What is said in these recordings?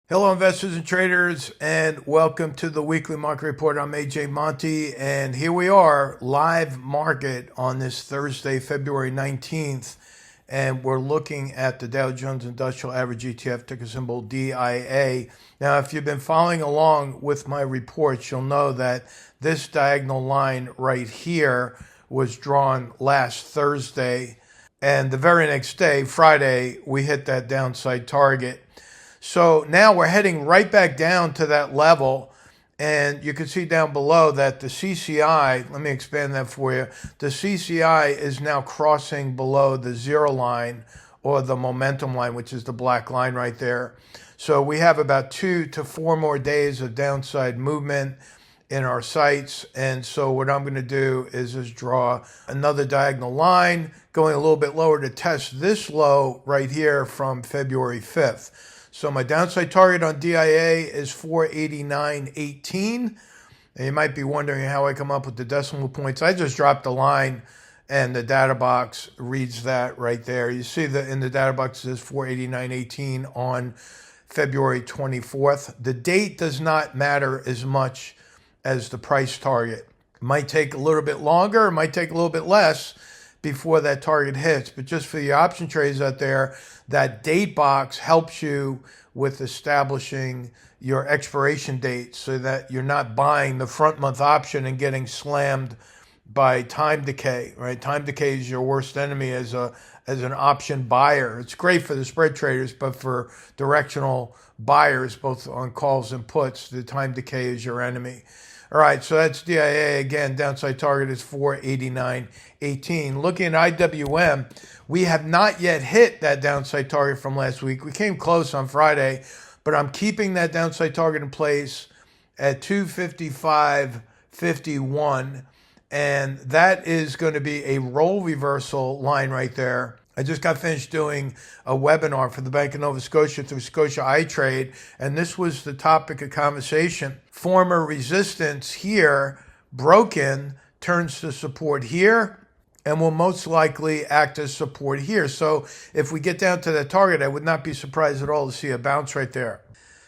Hello, investors and traders, and welcome to the weekly market report. I'm AJ Monte, and here we are, live market on this Thursday, February 19th, and we're looking at the Dow Jones Industrial Average ETF, ticker symbol DIA. Now, if you've been following along with my reports, you'll know that this diagonal line right here was drawn last Thursday, and the very next day, Friday, we hit that downside target. So now we're heading right back down to that level. And you can see down below that the CCI, let me expand that for you. The CCI is now crossing below the zero line or the momentum line, which is the black line right there. So we have about 2 to 4 more days of downside movement in our sights. And so what I'm going to do is just draw another diagonal line going a little bit lower to test this low right here from February 5th. So my downside target on DIA is 489.18. And you might be wondering how I come up with the decimal points. I just dropped the line and the data box reads that right there. You see that in the data box it says 489.18 on February 24th. The date does not matter as much as the price target. It might take a little bit longer, it might take a little bit less before that target hits. But just for the option traders out there, that date box helps you with establishing your expiration date so that you're not buying the front month option and getting slammed by time decay, right? Time decay is your worst enemy as an option buyer. It's great for the spread traders, but for directional buyers, both on calls and puts, the time decay is your enemy. All right, so that's DIA. Again, downside target is 489.18. Looking at IWM, we have not yet hit that downside target from last week. We came close on Friday, but I'm keeping that downside target in place at 255.51, and that is going to be a role reversal line right there. I just got finished doing a webinar for the Bank of Nova Scotia through Scotia iTrade, and this was the topic of conversation. Former resistance here, broken, turns to support here, and will most likely act as support here. So if we get down to that target, I would not be surprised at all to see a bounce right there.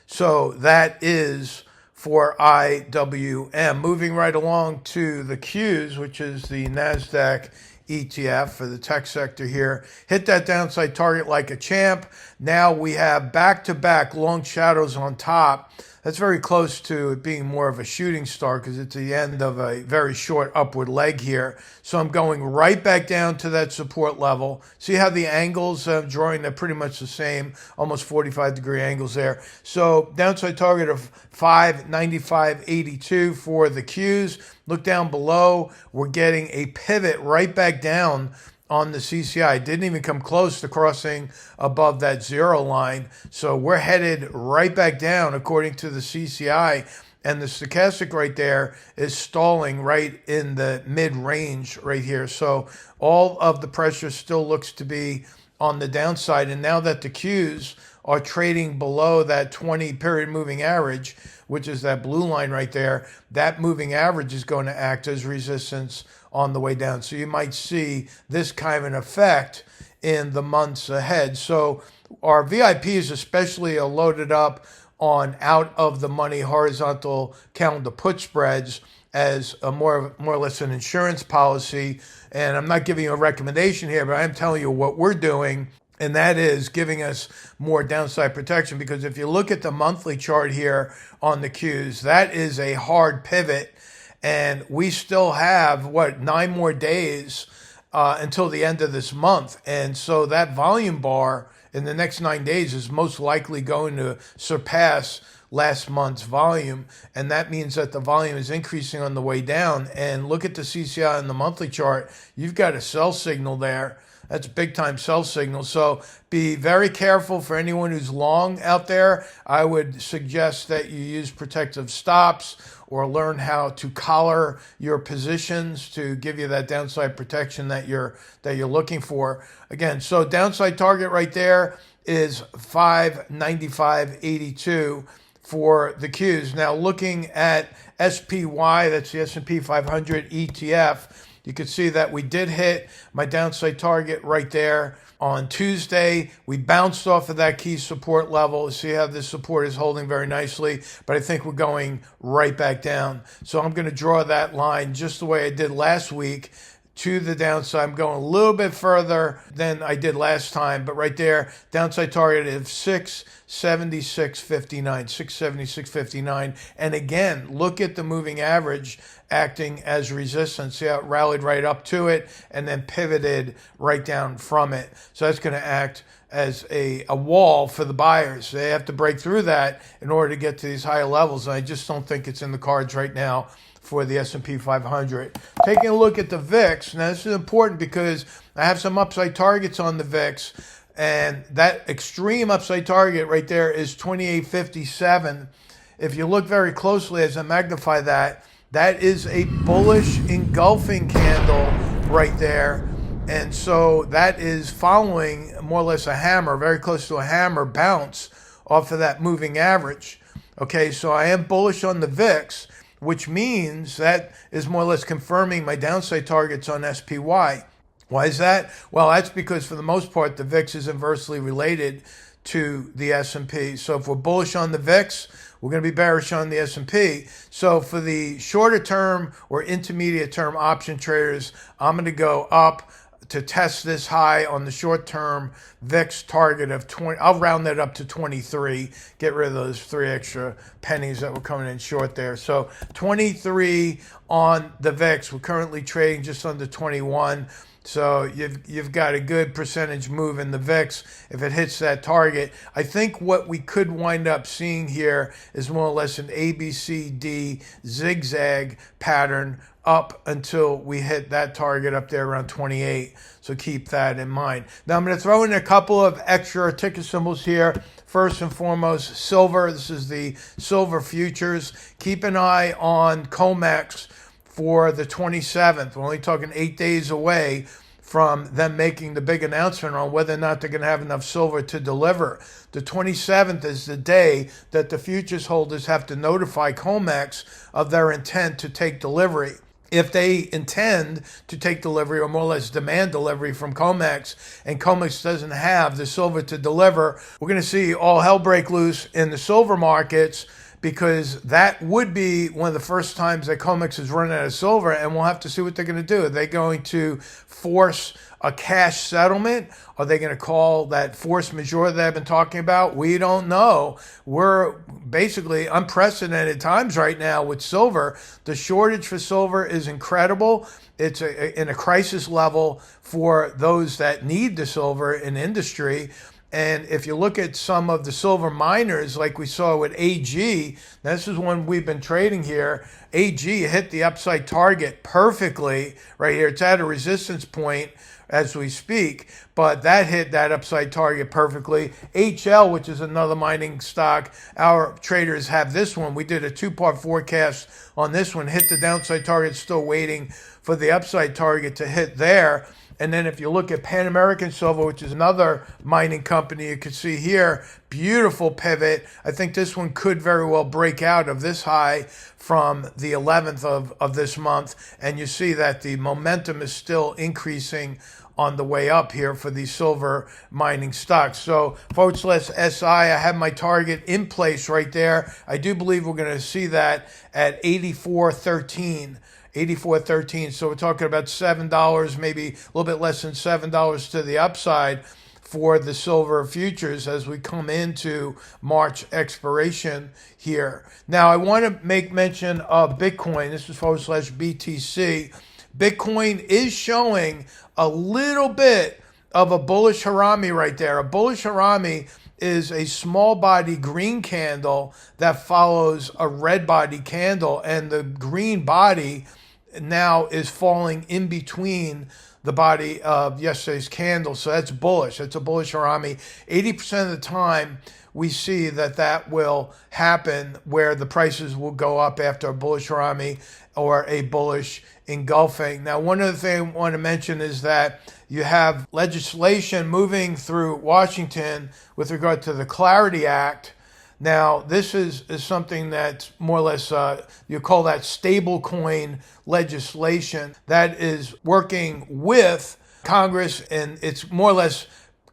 So that is for IWM. Moving right along to the Qs, which is the NASDAQ ETF for the tech sector here. Hit that downside target like a champ. Now we have back-to-back long shadows on top. That's very close to it being more of a shooting star because it's the end of a very short upward leg here. So I'm going right back down to that support level. See how the angles I'm drawing, they're pretty much the same, almost 45-degree angles there. So downside target of 595.82 for the Qs. Look down below. We're getting a pivot right back down on the CCI. Didn't even come close to crossing above that zero line. So we're headed right back down according to the CCI. And the stochastic right there is stalling right in the mid-range right here. So all of the pressure still looks to be on the downside. And now that the Qs are trading below that 20-period moving average, which is that blue line right there, that moving average is going to act as resistance on the way down. So you might see this kind of an effect in the months ahead. So our VIPs especially are loaded up on out of the money horizontal calendar put spreads as a more or less an insurance policy. And I'm not giving you a recommendation here, but I'm telling you what we're doing. And that is giving us more downside protection, because if you look at the monthly chart here on the Qs, that is a hard pivot. And we still have, 9 more days until the end of this month. And so that volume bar in the next 9 days is most likely going to surpass last month's volume. And that means that the volume is increasing on the way down. And look at the CCI in the monthly chart. You've got a sell signal there. That's a big time sell signal. So be very careful for anyone who's long out there. I would suggest that you use protective stops or learn how to collar your positions to give you that downside protection that you're looking for. Again, so downside target right there is 595.82 for the Qs. Now looking at SPY, that's the S&P 500 ETF, You can see that we did hit my downside target right there on Tuesday. We bounced off of that key support level. See how this support is holding very nicely, but I think we're going right back down. So I'm going to draw that line just the way I did last week to the downside. I'm going a little bit further than I did last time, but right there, downside target of 676.59, 676.59. And again, look at the moving average acting as resistance. See how it rallied right up to it and then pivoted right down from it. So that's going to act as a wall for the buyers. They have to break through that in order to get to these higher levels. And I just don't think it's in the cards right now for the S&P 500. Taking a look at the VIX. Now this is important because I have some upside targets on the VIX, and that extreme upside target right there is 28.57. If you look very closely as I magnify that, that is a bullish engulfing candle right there. And so that is following more or less a hammer, very close to a hammer bounce off of that moving average. Okay, so I am bullish on the VIX, which means that is more or less confirming my downside targets on SPY. Why is that? Well, that's because for the most part, the VIX is inversely related to the S&P. So if we're bullish on the VIX, we're going to be bearish on the S&P. So for the shorter term or intermediate term option traders, I'm going to go up to test this high on the short-term VIX target of 20. I'll round that up to 23. Get rid of those 3 extra pennies that were coming in short there. So 23 on the VIX. We're currently trading just under 21. So you've got a good percentage move in the VIX if it hits that target. I think what we could wind up seeing here is more or less an ABCD zigzag pattern up until we hit that target up there around 28. So keep that in mind. Now I'm going to throw in a couple of extra ticker symbols here. First and foremost, silver. This is the silver futures. Keep an eye on COMEX for the 27th. We're only talking 8 days away from them making the big announcement on whether or not they're going to have enough silver to deliver. The 27th is the day that the futures holders have to notify COMEX of their intent to take delivery. If they intend to take delivery or more or less demand delivery from COMEX and COMEX doesn't have the silver to deliver, we're going to see all hell break loose in the silver markets, because that would be one of the first times that COMEX has run out of silver, and we'll have to see what they're going to do. Are they going to force a cash settlement? Are they going to call that force majeure that I've been talking about? We don't know. We're basically unprecedented times right now with silver. The shortage for silver is incredible. It's in a crisis level for those that need the silver in industry. And if you look at some of the silver miners, like we saw with AG, this is one we've been trading here. AG hit the upside target perfectly right here. It's at a resistance point as we speak, but that hit that upside target perfectly. HL, which is another mining stock, our traders have this one. We did a 2-part forecast on this one, hit the downside target, still waiting for the upside target to hit there. And then if you look at Pan American Silver, which is another mining company, you can see here, beautiful pivot. I think this one could very well break out of this high from the 11th of this month. And you see that the momentum is still increasing on the way up here for these silver mining stocks. So /SI, I have my target in place right there. I do believe we're going to see that at 84.13. 84.13. So we're talking about $7, maybe a little bit less than $7 to the upside for the silver futures as we come into March expiration here. Now I want to make mention of Bitcoin. This is /BTC. Bitcoin is showing a little bit of a bullish harami right there. A bullish harami is a small body green candle that follows a red body candle, and the green body now is falling in between the body of yesterday's candle. So that's bullish. It's a bullish harami. 80% of the time we see that will happen where the prices will go up after a bullish harami or a bullish engulfing. Now, one other thing I want to mention is that you have legislation moving through Washington with regard to the Clarity Act Now, this is something that's more or less, you call that stablecoin legislation that is working with Congress, and it's more or less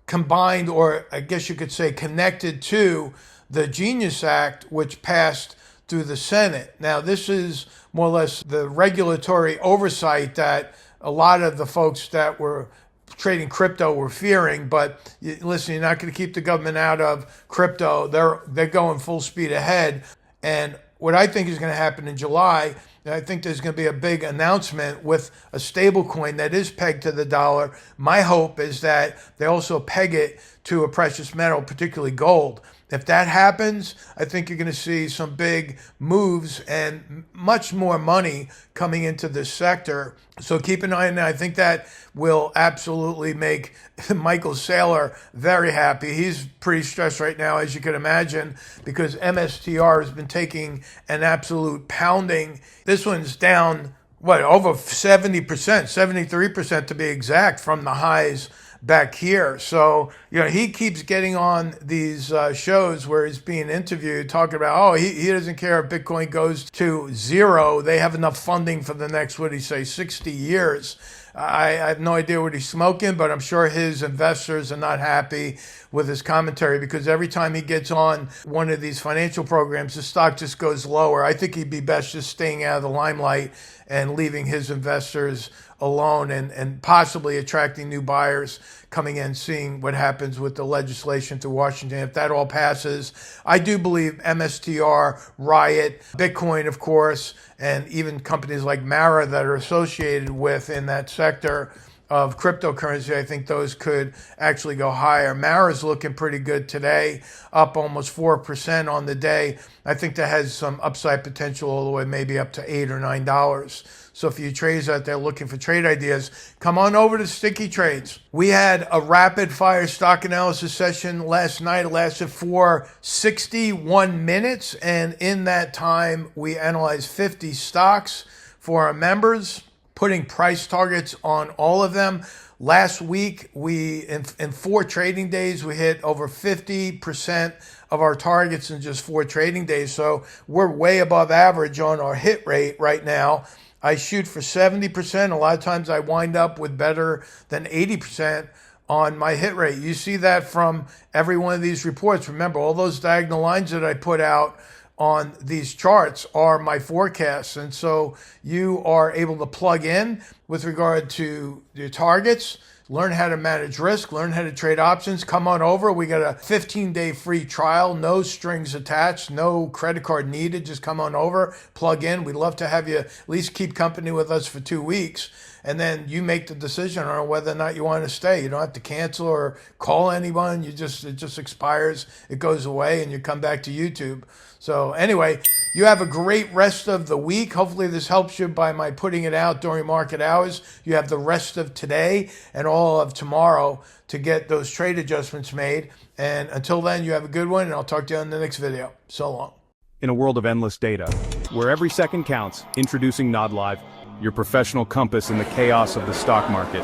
combined, or I guess you could say connected to the Genius Act, which passed through the Senate. Now, this is more or less the regulatory oversight that a lot of the folks that were trading crypto were fearing. But listen, you're not going to keep the government out of crypto. They're going full speed ahead. And what I think is going to happen in July, I think there's going to be a big announcement with a stable coin that is pegged to the dollar. My hope is that they also peg it to a precious metal, particularly gold. If that happens, I think you're going to see some big moves and much more money coming into this sector. So keep an eye on that. I think that will absolutely make Michael Saylor very happy. He's pretty stressed right now, as you can imagine, because MSTR has been taking an absolute pounding. This one's down, over 70%, 73% to be exact, from the highs back here. So, he keeps getting on these shows where he's being interviewed talking about, he doesn't care if Bitcoin goes to zero. They have enough funding for the next, 60 years. I have no idea what he's smoking, but I'm sure his investors are not happy with his commentary, because every time he gets on one of these financial programs, the stock just goes lower. I think he'd be best just staying out of the limelight and leaving his investors alone, and possibly attracting new buyers coming in, seeing what happens with the legislation through Washington. If that all passes, I do believe MSTR, Riot, Bitcoin, of course, and even companies like Mara that are associated with in that sector of cryptocurrency, I think those could actually go higher. Mara's looking pretty good today, up almost 4% on the day. I think that has some upside potential all the way maybe up to $8 or $9. So if you traders out there looking for trade ideas, come on over to StickyTrades. We had a rapid fire stock analysis session last night. It lasted for 61 minutes. And in that time, we analyzed 50 stocks for our members, putting price targets on all of them. Last week, in 4 trading days, we hit over 50% of our targets in just 4 trading days. So we're way above average on our hit rate right now. I shoot for 70%. A lot of times I wind up with better than 80% on my hit rate. You see that from every one of these reports. Remember, all those diagonal lines that I put out on these charts are my forecasts. And so you are able to plug in with regard to your targets, learn how to manage risk, learn how to trade options. Come on over. We got a 15-day free trial, no strings attached, no credit card needed. Just come on over, plug in. We'd love to have you at least keep company with us for 2 weeks. And then you make the decision on whether or not you want to stay. You don't have to cancel or call anyone. It just expires. It goes away, and you come back to YouTube. So anyway, you have a great rest of the week. Hopefully this helps you by my putting it out during market hours. You have the rest of today and all of tomorrow to get those trade adjustments made. And until then, you have a good one, and I'll talk to you in the next video. So long. In a world of endless data, where every second counts, introducing Nod Live, your professional compass in the chaos of the stock market.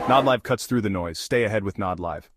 Nod Live cuts through the noise. Stay ahead with Nod Live.